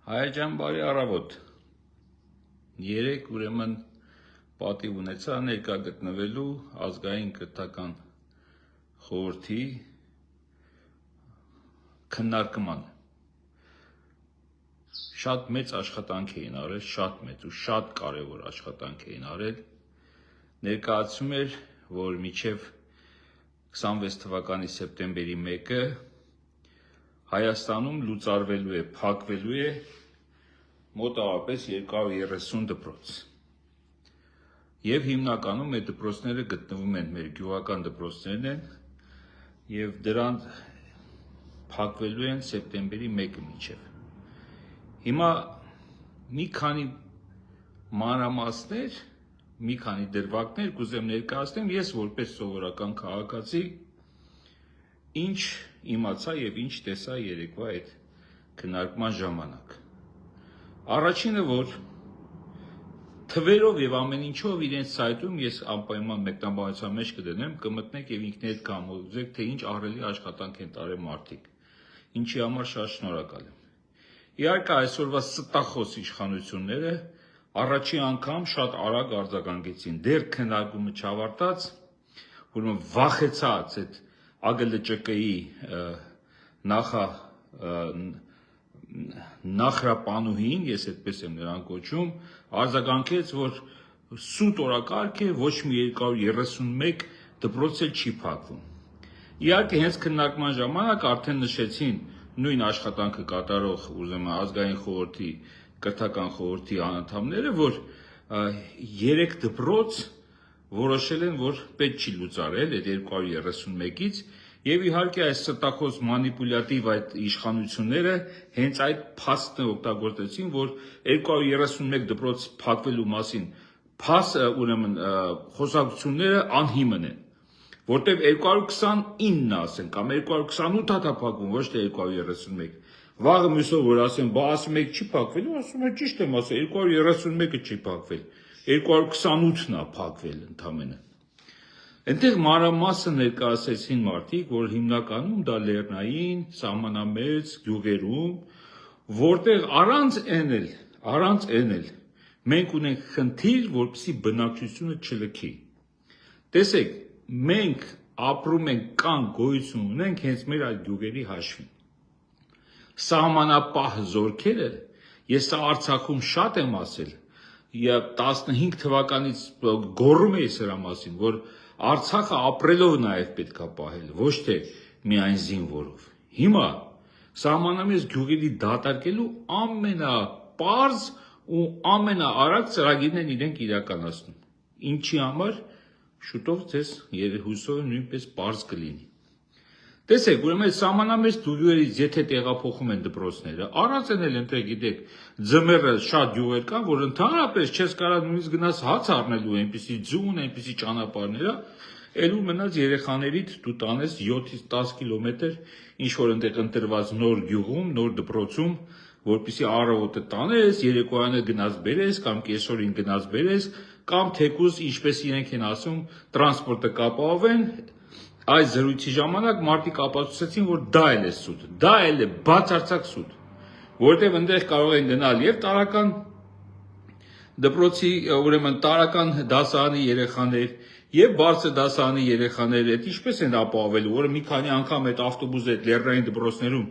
Հայաջան բարի առավոտ։ Երեք ուրեմն պատիվ ունեցա ներկա գտնվելու ազգային կրթական խորհրդի քննարկման։ Շատ մեծ աշխատանք էին արել, շատ մեծ ու շատ կարևոր աշխատանք էին արել։ Ներկայացում էր, որ մինչև 26 թվականի սեպտեմբերի 1-ը Հայաստանում լուծարվելու է, փակվելու է մոտավորապես 230 դպրոց։ Եվ հիմնականում այդ դպրոցները գտնվում են մեր գյուղական դպրոցներն են եւ դրանք փակվելու են սեպտեմբերի 1-ը մինչև։ Հիմա մի քանի մանրամասներ, մի քանի դրվագներ կուզեմ ներկայացնեմ ես որպես սովորական քաղաքացի ինչ իմացա եւ ինչ տեսա երեկվա այդ քննարկման ժամանակ։ Առաջինը, որ թվերով եւ ամեն ինչով իրենց սայթում ես անպայման մեկնաբանության մեջ կդնեմ, կմտնեք եւ ինքներդ կհամոզեք, թե ինչ ահռելի աշխատանք են տարել մարդիկ։ Ինչի համար շատ շնորհակալ եմ։ Իհարկե այսօրվա ստախոս իշխանությունները առաջի անգամ շատ արագ արձագանքեցին, դեռ քննարկումը չավարտած, ուրեմն վախեցած այդ ԱԳԼՃԿ-ի նախրապանուհին, ես այդպես եմ նրան կոչում, արձագանքեց, որ սուտ օրակարգ է, ոչ մի 231 դպրոց էլ չի փակվում։ Իհարկե հենց քննարկման ժամանակ արդեն նշեցին նույն աշխատանքը կատարող ազգային խորհրդի կրթական խորհրդի անդամները, որ 3 դպրոց որոշել են, որ պետք չի լուծարել այդ 231-ից եւ իհարկե այս ստախոս մանիպուլյատիվ այդ իշխանությունները հենց այդ փաստն օգտագործեցին, որ 231 դպրոց փակվելու մասին ուրեմն խոսակցությունները անհիմն են, որտեղ 229-ն ասեն կամ 228 հատափակվում, ոչ թե 231։ Վաղը մյուսով որ ասեն, բա ասում եք չի փակվելու, ասում եք ճիշտ եմ ասել, 231-ը չի փակվել, 228-ն է փակվել ընդամենը։ Այնտեղ մանրամասը ներկայացրեցին մարդիկ, որ հիմնականում դա լեռնային, սահմանամերձ գյուղերում, որտեղ առանց էնել մենք ունենք խնդիր, որպեսզի բնակչությունը չլքի։ Տեսեք, մենք ապրում ենք կան գոյություն ունենք հենց մեր այդ գյուղերի հաշվին։ Սահմանապահ զորքերը, ես սա Արցախում շատ եմ ասել, եւ 15 թվականից գոռում էի սրա մասին, որ Արցախը ապրելով նաեւ պետքա պահել, ոչ թե միայն զինվորով։ Հիմա սահմանամերձ գյուղերի դատարկելու ամենապարզ ու ամենաարագ ծրագիրն են իրենք իրականացնում։ Ինչի համար շուտով ձեզ հուսով եմ նույնպես պարզ կլինի։ Տեսեք, ուրեմն սահմանամերձ գյուղերից եթե տեղափոխում են դպրոցները, առանց էլ ընտրեք, գիտեք, ձմեռը շատ գյուղեր կան, որ ընդհանրապես չես կարող նույնիսկ գնաս հաց առնելու, այնպիսի ձուն, այնպիսի ճանապարհներ, ելու մնաց երեխաներիդ դու տանես 7-ից 10 կիլոմետր ինչ որ այնտեղ ընտրված նոր գյուղում, նոր դպրոցում, որպեսզի առավոտը տանես, երեկոյանը գնաց բերես կամ կեսօրին գնաց բերես, կամ թեկուզ ինչպես իրենք են ասում, տրանսպորտը կապավեն։ Այս զրույցի ժամանակ մարդիկ ապացուցեցին, որ դա էլ է սուտ, դա էլ է բացարձակ սուտ, որտեղ այնտեղ կարող են գնալ եւ տարական դպրոցի, ուրեմն տարական դասարանի երեխաներ եւ բարձր դասարանի երեխաներ, այդ ինչպես են ապահովելու, որը մի քանի անգամ այդ ավտոբուսը այդ լեռնային դպրոցներում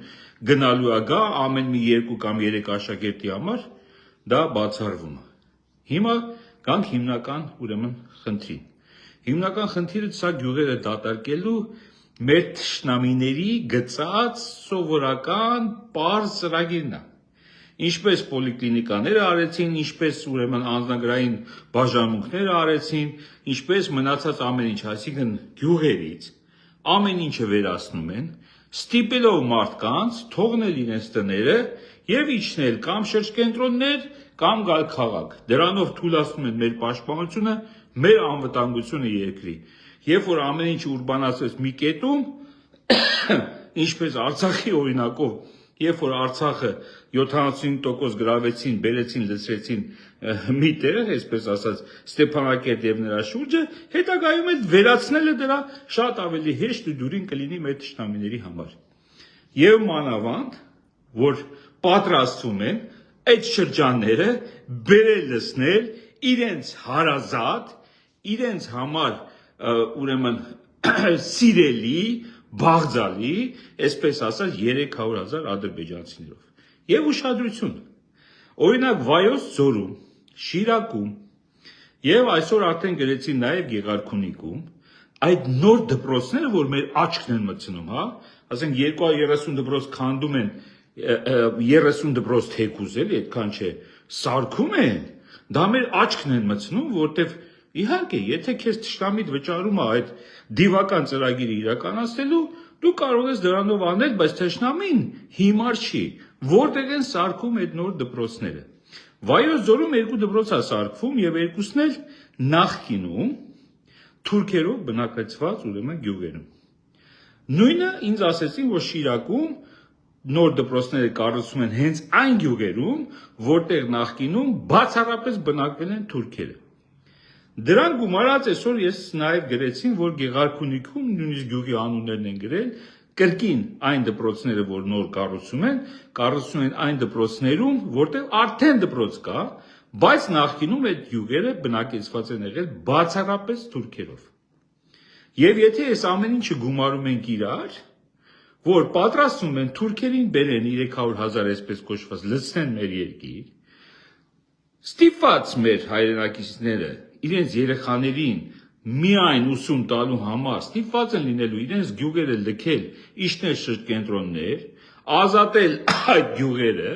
գնալու է գա ամեն մի 2 կամ 3 աշակերտի համար, դա բացառվում է։ Հիմա գանք հիմնական ուրեմն խնդրին։ Հիմնական խնդիրը սա գյուղերը դատարկելու մեր թշնամիների գծած սովորական պարզ ծրագիրն է։ Ինչպես պոլիկլինիկաները արեցին, ինչպես ուրեմն անձնագրային բաժանմունքները արեցին, ինչպես մնացած ամեն ինչ, այսինքն գյուղերից ամեն ինչը վերացնում են, ստիպելով մարդկանց թողնել իրենց տները եւ իջնել կամ շրջկենտրոններ կամ գալ քաղաք։ Դրանով թույլատնում են մեր պաշտպանությունը, մեր անվտանգությունը երկրի։ Երբ որ ամեն ինչ ուրբանացվեց մի կետում, ինչպես Արցախի օրինակով, երբ որ Արցախը 75% գրավեցին, բերեցին, լցրեցին մի տեղ, այսպես ասած, Ստեփանակերտ եւ նրա շուրջը, հետագայում էլ վերացնելը դրա շատ ավելի հեշտ ու դյուրին կլինի մեր թշնամիների համար։ Եվ մանավանդ, որ պատրաստվում են այդ շրջանները բերել լցնել իրենց հարազատ, իրենց համար ուրեմն սիրելի, բաղձալի, այսպես ասած 300,000 ադրբեջանցիներով։ Եվ ուշադրություն, օրինակ Վայոց ձորում, Շիրակում եւ այսօր արդեն գրեցին նաեւ Գեղարքունիքում այդ նոր դպրոցները, որ մեր աչքն են մտցնում, հա, ասենք 230 դպրոց քանդում են 30 դպրոց թեկուզ էլի, այդքան չէ, սարքում են, դա մեր աչքն են մտցնում, որտեվ իհարկե, եթե քեզ թշնամիդ վճարում է այդ դիվական ծրագիրը իրականացնելու, դու կարող ես դրանով անել, բայց թշնամին հիմար չի, որտեղ են սարքում այդ նոր դպրոցները։ Վայոց ձորում 2 դպրոց է սարքվում եւ երկուսն էլ նախկինում թուրքերով բնակեցված ուրեմն գյուղերում։ Նույնը ինձ ասեցին, որ Շիրակում նոր դպրոցները կառուցում են հենց այն գյուղերում, որտեղ նախկինում բացառապես բնակվել են թուրքերը։ Դրան գումարած այսօր ես նաև գրեցին, որ Գեղարքունիքում նույնիսկ գյուղի անուններն են գրել, կրկին այն դպրոցները, որ նոր կառուցում են այն դպրոցներում, որտեղ արդեն դպրոց կա, բայց նախկինում այդ գյուղերը բնակեցված են եղել բացառապես թուրքերով։ Եվ եթե այս ամեն ինչը գումարում ենք իրար, որ պատրաստում են թուրքերին բերեն 300,000 այսպես կոչված լցնեն մեր երկիր, ստիպված մեր հայրենակիցները իրենց երեխաներին միայն ուսում տալու համար ստիպված են լինելու իրենց գյուղերը լքել իջնել շրջկենտրոններ, ազատել այդ գյուղերը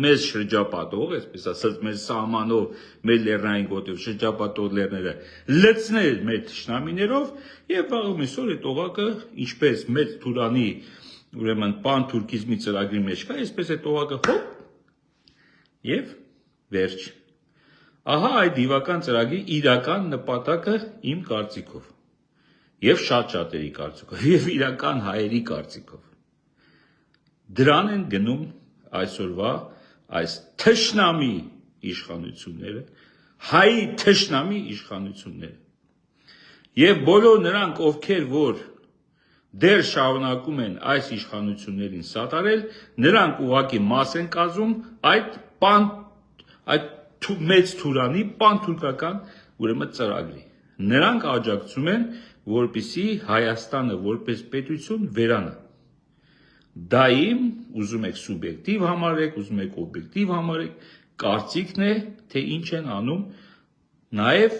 մեզ շրջապատող, այսպես ասած, մեր սահմանով, մեր լեռնային գոտիով շրջապատող լեռները լցնել մեր թշնամիներով եւ վաղը այսօր այդ օղակը, ինչպես մեծ Թուրանի, ուրեմն պան-թուրքիզմի ծրագրի մեջ կա, այսպես այդ օղակը հոպ եւ վերջ։ Ահա այդ դիվական ծրագրի իրական նպատակը իմ կարծիքով եւ շատ շատերի կարծիքով եւ իրական հայերի կարծիքով դրան են գնում այսօրվա այս թշնամի իշխանությունները, հայի թշնամի իշխանությունները եւ բոլոր նրանք, ովքեր որ դեռ շարունակում են այս իշխանություններին սատարել, նրանք ուղղակի մաս են կազմում այդ մեծ Թուրանի պանթուրքական ուրեմն ծրագրի։ Նրանք աջակցում են, որպեսզի Հայաստանը որպես պետություն վերանա։ Դա իմ, ուզում եք սուբյեկտիվ համարեք, ուզում եք օբյեկտիվ համարեք, կարծիքն է, թե ինչ են անում, նաև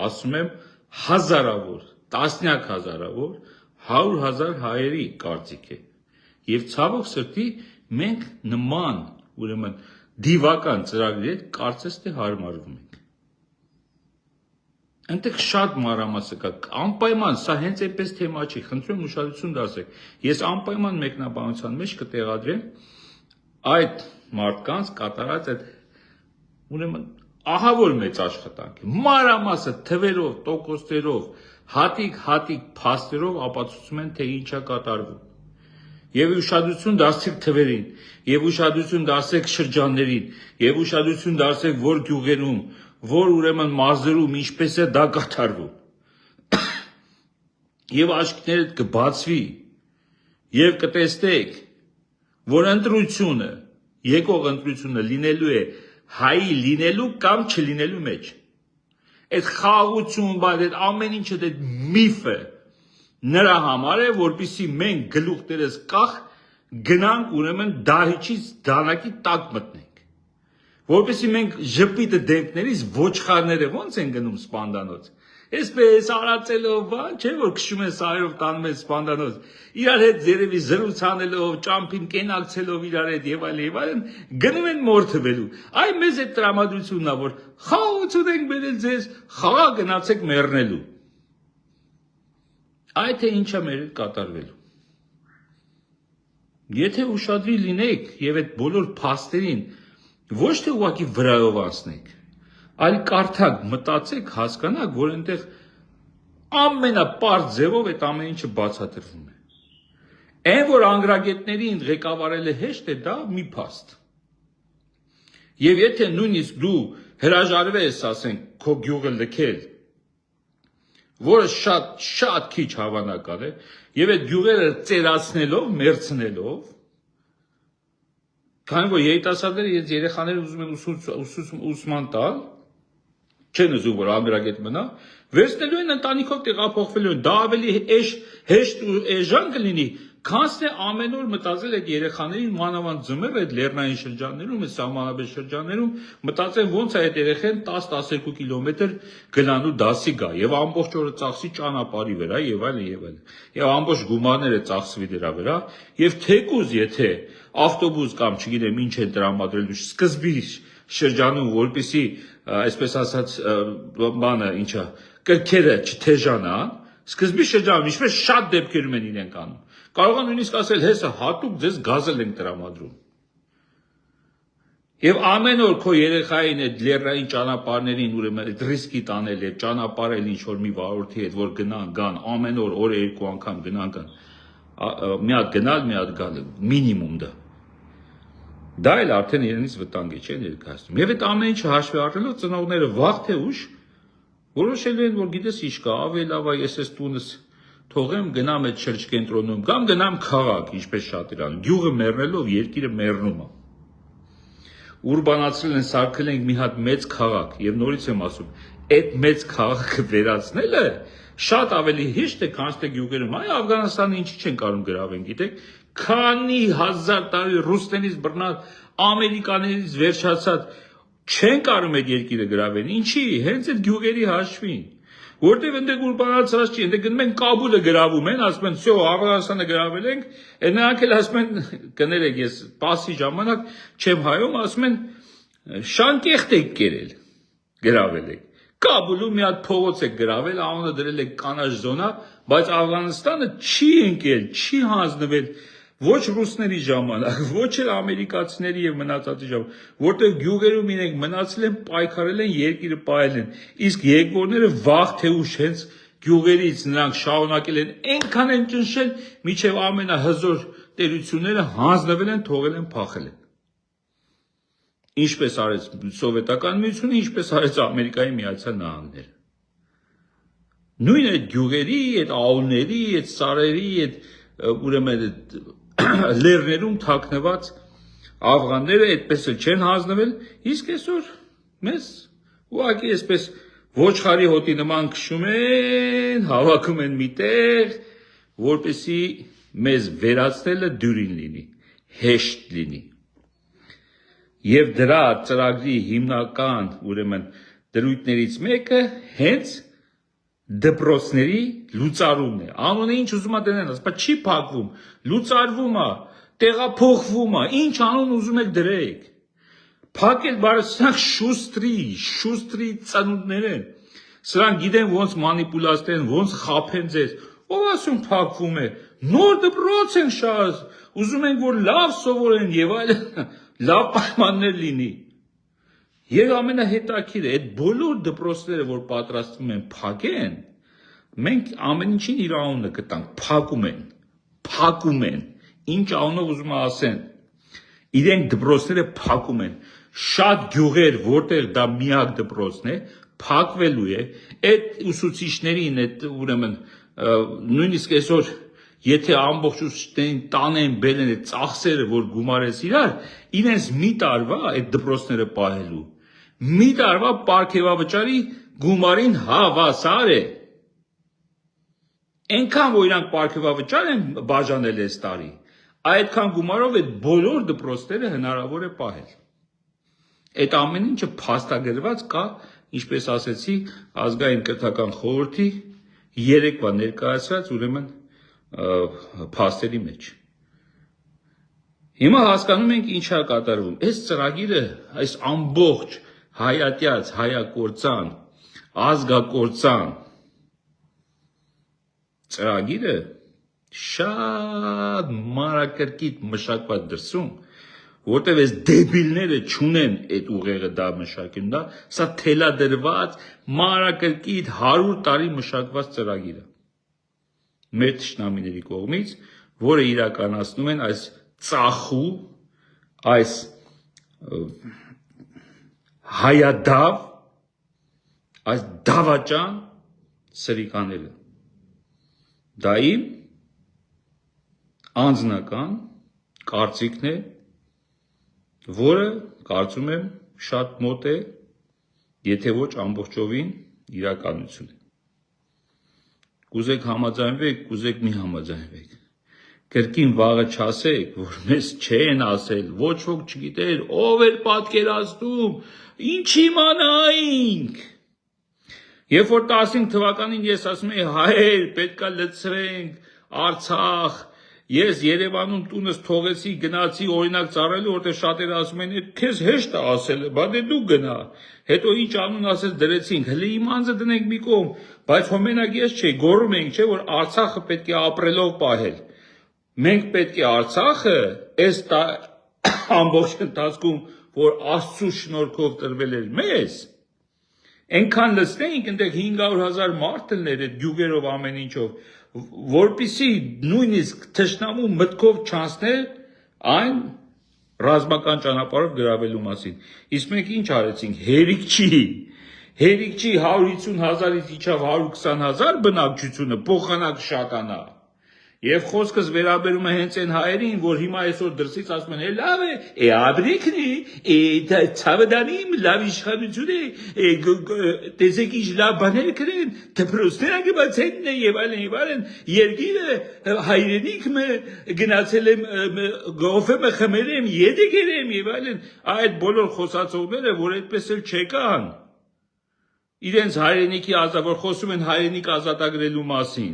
ասում եմ հազարավոր, տասնյակ հազարավոր, 100,000 հայերի կարծիք է։ Եվ ցավոք սրտի մենք նման, ուրեմն դիվական ծրագրի հետ կարծես թե հարմարվում ենք։ Այնտեղ շատ մանրամասը կա, անպայման, սա հենց այնպես թեմա չի, խնդրում ուշադրություն դարձեք։ Ես անպայման մեկնաբանության մեջ կտեղադրեմ այդ մարդկանց կատարած այդ ուրեմն ահավոր մեծ աշխատանք է։ Մանրամասը թվերով, տոկոսներով, հատիկ փաստերով ապացուցում են, թե ինչ է կատարվում։ Եվ ուշադրություն դարձեք թվերին, եւ ուշադրություն դարձեք շրջաններին, եւ ուշադրություն դարձեք որ գյուղերում, որ ուրեմն մարզերում ինչպես է դա կատարվում։ Եվ աչքներդ կբացվի, եւ կտեսնեք, որ ընտրությունը, եկող ընտրությունը լինելու է հայի լինելու կամ չլինելու մեջ։ Այդ խաղաղություն, բայց այդ ամեն ինչը այդ միֆը նրա համար է, որպեսզի մենք գլուխներս կախ գնանք ուրեմն դահիճից դանակի տակ մտնենք։ Որպեսզի մենք ժպիտը դեմքներից ոչխարները ոնց են գնում սպանդանոց։ Այսպես արածելով, բան չէ որ քշում են սարերով տանում են սպանդանոց։ Իրար հետ երևի զրուցանելով, ճամփին կենակցելով իրար հետ եւ այլն, գնում են մորթվելու։ Այ մեզ այդ տրամադրությունն է, որ խաղաղություն ենք բերել ձեզ, խաղաղ գնացեք մեռնելու։ Այդ թե ինչա մեր հետ կատարվելու։ Եթե ուշադրի լինեք եւ այդ բոլոր փաստերին ոչ թե ուղղակի վրայով անցնեք, այլ կարդակ, մտածեք, հասկանաք, որ այնտեղ ամենապարզ ձևով այդ ամեն ինչը բացատրվում է։ Այն որ անգրագետներին ղեկավարելը հեշտ է, դա մի փաստ։ Եվ եթե նույնիսկ դու հրաժարվես, ասենք, քո գյուղը լքել, որը շատ քիչ հավանական է, եւ այդ գյուղերը ծերացնելով, մերցնելով, Քանի որ երիտասարդները իրենց երեխաները ուզում են ուսման տալ, չեն ուզում որ ամերագետ մնա, վերցնելու են ընտանիքով տեղափոխվելու են, դա ավելի հեշտ ու էժան կլինի, քան թե ամեն օր մտածել այդ երեխաներին մանավանդ ձմեռ այդ լեռնային շրջաններում, այդ սահմանապետ շրջաններում մտածեն ոնց է այդ երեխան 10-12 կիլոմետր գնալու դասի գա եւ ամբողջ օրը ծախսի ճանապարհի վրա եւ այլն եւ այլն։ Եվ ամբողջ գումարները ծախսվի դրա վրա եւ թեկուզ եթե ավտոբուս կամ չգիտեմ ինչ են տրամադրելու սկզբի շրջանում, որպեսի այսպես ասած բանը ինչա կրքերը չթեժանան, սկզբի շրջանում ինչպես շատ դեպքերում են իրենք անում։ Կարող են նույնիսկ ասել հեսա հատուկ ձեզ գազել ենք տրամադրում։ Եվ ամեն օր քո երեխային այդ լեռնային ճանապարհներին ուրեմն այդ ռիսկի տանել եւ ճանապարհել ինչ որ մի վարորդի հետ որ գան ամեն օր օրը երկու անգամ գնան մի հատ գնալ մի հատ գալ մինիմում դա։ Դա էլ արդեն իրենից վտանգ է չէ ներկայացնում։ Եվ այդ ամեն ինչը հաշվի առնելով ծնողները վաղ թե ուշ որոշելու են որ գիտես ինչ կա ավելի լավ է ես այս տունս թողեմ գնամ այդ շրջկենտրոնում կամ գնամ քաղաք ինչպես շատ իրան գյուղը մեռնելով երկիրը մեռնում է ուրբանացրել են սարքել են մի հատ մեծ քաղաք եւ նորից եմ ասում այդ մեծ քաղաքը վերացնելը շատ ավելի հեշտ է քան թե գյուղերում այ Աֆղանստանը ինչի չեն կարող գրավեն գիտեք քանի հազար տարի ռուսներից բռնած ամերիկաներից վերջացած չեն կարող այդ երկիրը գրավեն ինչի հենց այդ գյուղերի հաշվին որտեվ այնտեղ ուրբանացած չի այնտեղ գնում են Կաբուլը գրավում են ասում են всё Աֆղանստանը գրավել ենք նրանք էլ ասում են կներեք ես պասի ժամանակ չեմ հայում ասում են շանկեղտ եք կերել գրավել եք Կաբուլում մի հատ փողոց է գրավել անունը դրել է կանաչ զոնա բայց Աֆղանստանը չի ընկել չի հանձնվել ոչ ռուսների ժամանակ ոչ էլ ամերիկացիների եւ մնացածի ժամանակ որտեղ գյուղերում իրենք մնացել են պայքարել են երկիրը պահել են իսկ երկրորները վաղ թե ուշ հենց գյուղերից նրանք շարունակել են այնքան են ճնշել միջև ամենահզոր տերությունները հանձնվել են թողել են փախել են ինչպես արեց սովետական միությունը ինչպես արեց Ամերիկայի Միացյալ Նահանգները նույն այդ գյուղերի այդ աուլների այդ սարերի այդ ուրեմն լեռներում թաքնված աֆղանները այդպես էլ չեն հանձնվել իսկ այսօր մեզ ուղղակի այսպես ոչխարի հոտի նման քշում են հավաքում են միտեղ որպեսի մեզ վերացնելը դյուրին լինի հեշտ լինի եւ դրա ծրագրի հիմնական ուրեմն դրույթներից մեկը հենց դպրոցների լուծարումն է անունը ինչ ուզում ա դնեն ասում չի փակվում լուծարվում է տեղափոխվում է ինչ անուն ուզում եք դրեք փակել բարը սրանք շուստրի ծնունդներ են սրանք գիտեն ոնց մանիպուլացնեն ոնց խափեն ձեզ ով ասում փակվում է նոր դպրոց են շարժ ուզում են որ լավ սովորեն եւ այլ լավ պայմաններ լինի եւ ամենահետաքրքիրը այդ բոլոր դպրոցները որ պատրաստվում են փակեն մենք ամեն ինչին իր անունը կտանք փակում են ինչ անունով ուզում ասեն իրենք դպրոցները փակում են շատ գյուղեր որտեղ դա միակ դպրոցն է փակվելու է այդ ուսուցիչներին այդ ուրեմն նույնիսկ այսօր եթե ամբողջ ուսուցիչներին տանեն բերեն այդ ծախսերը որ գումարես իրենց մի տարվա այդ դպրոցները պահելու մի տարվա պարգևավճարի գումարին հավասար է այնքան որ իրանք պարգևավճար են բաժանել այս տարի այդքան գումարով այդ բոլոր դպրոցները հնարավոր է պահել այդ ամեն ինչը փաստագրված կա ինչպես ասեցի ազգային կրթական խորհրդի երեկվա ներկայացրած ուրեմն փաստերի մեջ հիմա հասկանում ենք ինչա կատարվում այս ծրագիրը այս ամբողջ հայատյաց հայակործան ազգակործան ծրագիրը շատ մանրակրկիտ մշակված դրսում որտեվ այս դեբիլները չունեն այդ ուղեղը դա մշակեն դա սա թելադրված մանրակրկիտ 100 տարի մշակված ծրագիր է մեր թշնամիների կողմից որը իրականացնում են այս ծախու այս հայադավ այս դավաճան սրիկաները դա իմ անձնական կարծիքն է որը կարծում եմ շատ մոտ է, եթե ոչ ամբողջովին իրականություն։ Կուզեք համաձայնվեք, կուզեք մի համաձայնվեք։ Կրկին վաղը չասեք, որ մեզ չեն ասել, ոչ ոք չգիտեր, ով էր պատկերացնում, ինչ իմանայինք։ Երբ որ 15 թվականին ես ասում եի հայեր, պետքա լցրենք Արցախ, ես Երևանում տունս թողեցի, գնացի օրինակ ծառայելու, որտեղ շատերը ասում են, քեզ հեշտ է ասել, բա դե դու գնա։ Հետո ինչ անուն ասես դրեցինք, հələ իմ անձը դնենք մի կողմ, բայց հո մենակ ես չէի, գոռում էինք, չէ, որ Արցախը պետք է ապրելով պահել։ Մենք պետք է Արցախը այս ամբողջ ընթացքում, որ Աստծո շնորհքով տրվել էր մեզ, այնքան լցնեինք, այնտեղ 500,000 մարդ լներ այդ գյուղերով ամեն ինչով, որպիսի նույնիսկ թշնամու մտքով չանցներ այն ռազմական ճանապարհով գրավելու մասին։ Իսկ մենք ինչ արեցինք, հերիք չի 150,000-ից իջավ 120,000 բնակչությունը փոխանակ շատանա։ Եվ խոսքս վերաբերում է հենց այն հայերին, որ հիմա այսօր դրսից ասում են, լավ է, աբրիկն է, ցավդանիմ, լավ իշխանություն է, տեսեք ինչ լավ բաներ կրեն, դպրոցները կբացեն եւ այլն, երկիրը հայրենիք մը գնացել եմ, գոֆը խմերեմ, եդի գերեմ եւ այլն, այդ բոլոր խոսացողները, որ այդպես էլ չեկան, իրենց հայրենիքի որ խոսում են հայրենիք ազատագրելու մասին։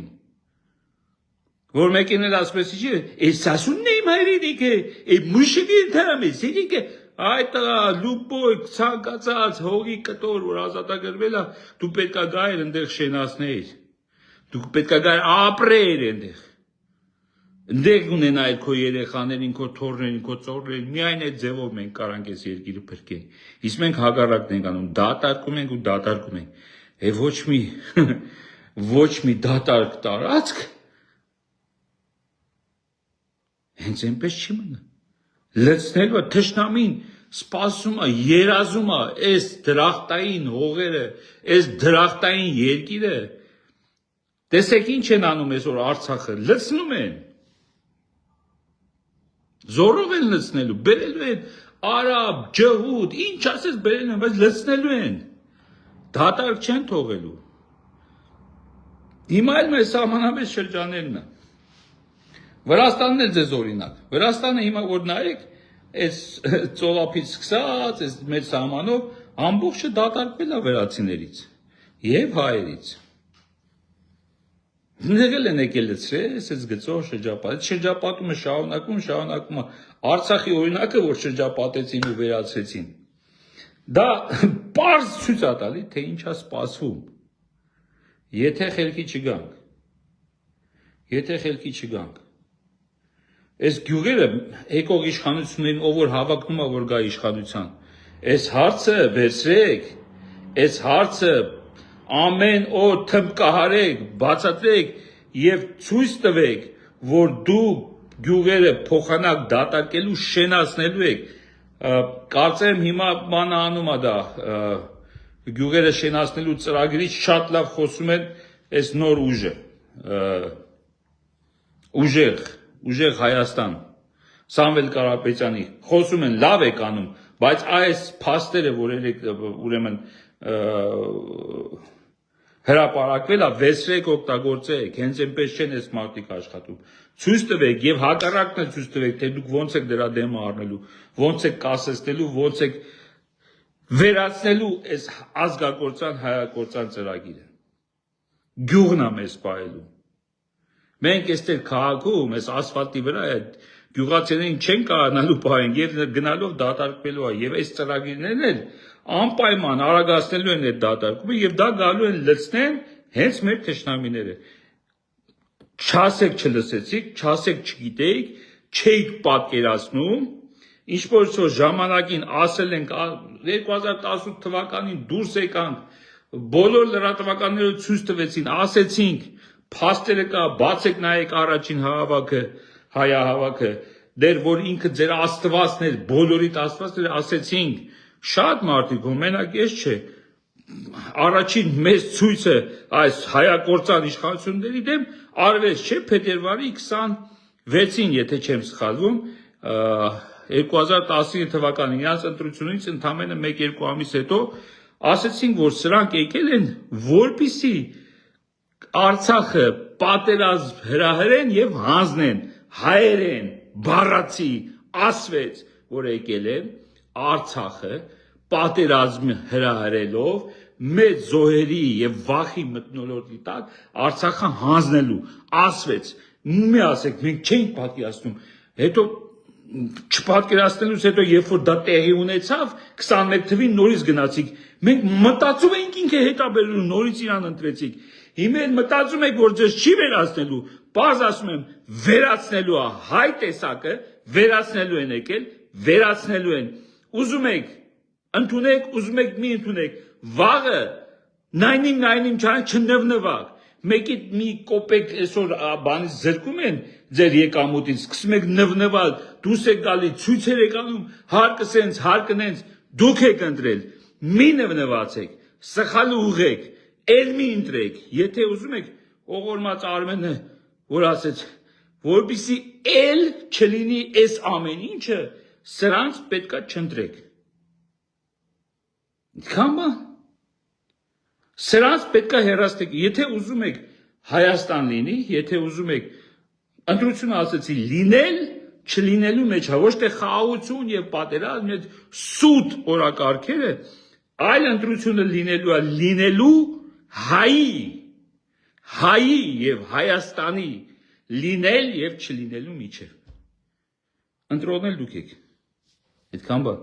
Որ մեկին էլ ասպես չի, այս ասունն է իմ հայրենիքը, այդ մուշիկի դրամ է, սիրիկը, այդ լուպոյ, ցանկացած հողի կտոր, որ ազատագրվել է, դու պետքա գայր ընդեղ շենացներ, դու պետքա գայր ապրեր ընդեղ, ընդեղ ունենայր քո երեխաներին, քո թոռներին, քո ծոռներին, միայն այդ ձևով մենք կարանք այս երկիրը փրկենք, իսկ մենք հակառակն ենք անում, դատարկում ենք ու դատարկում ենք, ոչ մի դատարկ տարածք հենց այնպես չի մնա։ Լցնելու թշնամին սպասում է, երազում է այս դրախտային հողերը, այս դրախտային երկիրը։ Տեսեք ինչ են անում այսօր Արցախը, լցնում են։ Զորով են լցնելու, բերելու են արաբ, ջհուդ, ինչ ասես բերելու են, բայց լցնելու են։ Դատարկ չեն թողելու։ Հիմա էլ մեր սահմանամերձ շրջաններն է։ Վրաստանն էլ ձեզ օրինակ։ Վրաստանը հիմա որ նայեք, այս ծովափից սկսած, այս մեր սահմանով ամբողջը դատարկվել է վրացիներից եւ հայերից։ Նեղել են եկել լցրել, այս գծով շրջապատ։ Շրջապատումը շարունակում է։ Արցախի օրինակը, որ շրջապատեցին ու վերացրեցին։ Դա պարզ ցույց է տալի, թե ինչա սպասվում։ Եթե խելքի չգանք։ Այս գյուղերը եկող իշխանություններին ով որ հավակնում է որ գա իշխանության, այս հարցը վերցրեք, այս հարցը ամեն օր թմբկահարեք, բացատրեք եւ ցույց տվեք, որ դու գյուղերը փոխանակ դատարկելու շենացնելու եք։ Կարծեմ հիմա բանը անում է դա գյուղերը շենացնելու ծրագրից շատ լավ խոսում են այս նոր ուժեղ Հայաստան, Սամվել Կարապետյանի, խոսում են լավ եք անում, բայց այս փաստերը, որ ուրեմն հրապարակվել է, վերցրեք օգտագործեք, հենց այնպես չեն այս մարդիկ աշխատում։ Ցույց տվեք եւ հակառակն էլ ցույց տվեք, թե դուք ոնց եք դրա դեմը առնելու, ոնց եք կասեցնելու, ոնց եք վերացնելու այս ազգակործան հայակործան ծրագիրը։ Գյուղն է մեզ պահելու։ Մենք այստեղ քաղաքում, այս ասֆալտի վրա գյուղացիներին չեն կարողանալու պահեն եւ գնալով դատարկվելու է եւ այս ծրագիրներն էլ անպայման արագացնելու են այդ դատարկումը եւ դա գալու են լցնեն հենց մեր թշնամիները։ Չասեք չլսեցիք, չասեք չգիտեիք, չէիք պատկերացնում, ինչ որ ժամանակին ասել ենք 2018 թվականին դուրս եկանք, բոլոր լրատվականները ցույց տվեցին, ասեցինք, փաստերը կա, բացեք նայեք առաջին հայահավաքը, դեր որ ինքը ձեր աստվածն էր, բոլորիդ աստվածն էր, ասեցինք, շատ մարդիկ, մենակ ես չէ, առաջին մեծ ցույցը այս հայակործան իշխանությունների դեմ արվեց չէ փետրվարի 26-ին, եթե չեմ սխալվում, 2019 թվականին իրաց ընտրությունից ընդամենը 1-2 ամիս հետո ասացին, որ սրանք եկել են, որպեսզի Արցախը պատերազմ հրահրեն եւ հանձնեն, հայեր են, բառացի, ասվեց, որ եկել են Արցախը պատերազմ հրահրելով մեծ զոհերի եւ վախի մթնոլորտի տակ Արցախը հանձնելու, ասվեց, մի ասեք, մենք չենք պատկերացնում, հետո չպատկերացնելուց հետո, երբ որ դա տեղի ունեցավ, 21 թվին նորից գնացիք, մենք մտածում էինք ինքը հետաբերելու, նորից իրան ընտրեցիք, հիմա մտածում եք, որ ձեզ չի վերացնելու, պարզ ասում եմ, վերացնելու է, հայ տեսակը, վերացնելու են եկել, վերացնելու են, ուզում եք, ընդունեք, ուզում եք մի ընդունեք, վաղը, նայնիմ չնվնվակ, մեկի մի կոպեկ այսօր բանից զրկում են ձեր եկամուտից, սկսում եք նվնվալ, դուրս եք գալի, ցույցեր եք անում, հարկը սենց, հարկը նենց, դուք եք ընտրել, մի նվնվացեք, սխալ ուղեք, էլ մի ընտրեք, եթե ուզում եք, ողորմած Արմենը, որ ասեց, որպեսզի էլ չլինի այս ամեն ինչը, սրանց պետքա չընտրեք։ Այդքան բան։ Սրանց պետքա հեռացնեք, եթե ուզում եք Հայաստան լինի, եթե ուզում եք ընտրությունը ասեցի լինել, չլինելու մեջ, ոչ թե խաղաղություն եւ պատերազմ, այդ սուտ օրակարգերը, այլ ընտրությունը լինելու է լինելու հայի եւ Հայաստանի լինել եւ չլինելու միջև։ Ընտրողներ դուք եք։ Այդքան բան։